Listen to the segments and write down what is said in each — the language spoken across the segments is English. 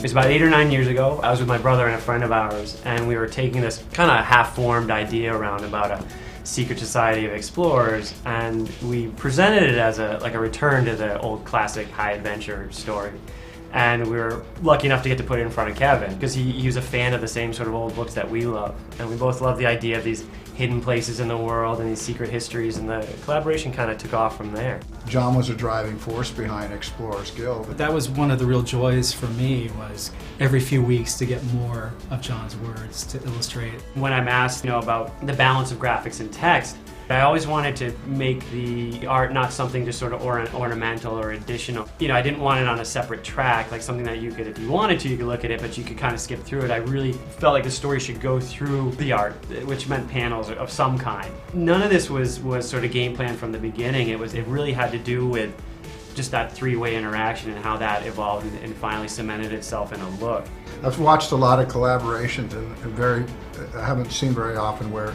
was about 8 or 9 years ago. I was with my brother and a friend of ours, and we were taking this kind of half-formed idea around about a secret society of explorers, and we presented it as a return to the old classic high adventure story. And we were lucky enough to get to put it in front of Kevin, because he was a fan of the same sort of old books that we love. And we both love the idea of these hidden places in the world and these secret histories, and the collaboration kind of took off from there. Jon was a driving force behind Explorers Guild. That was one of the real joys for me, was every few weeks to get more of Jon's words to illustrate. When I'm asked, about the balance of graphics and text, I always wanted to make the art not something just sort of ornamental or additional. I didn't want it on a separate track, like something that you could, if you wanted to, you could look at it, but you could kind of skip through it. I really felt like the story should go through the art, which meant panels of some kind. None of this was sort of game plan from the beginning. It really had to do with just that three-way interaction and how that evolved and finally cemented itself in a look. I've watched a lot of collaborations, and I haven't seen very often where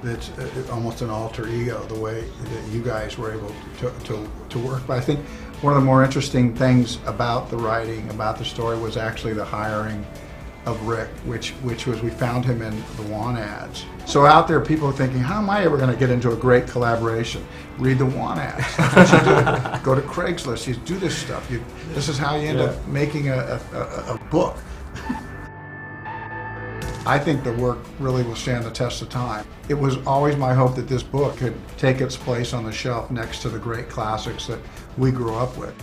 it's almost an alter ego, the way that you guys were able to work. But I think one of the more interesting things about the writing, about the story, was actually the hiring of Rick, which was, we found him in the Want ads. So out there, people are thinking, how am I ever going to get into a great collaboration? Read the Want ads. That's what you do. Go to Craigslist. You do this stuff. This is how you end up making a book. I think the work really will stand the test of time. It was always my hope that this book could take its place on the shelf next to the great classics that we grew up with.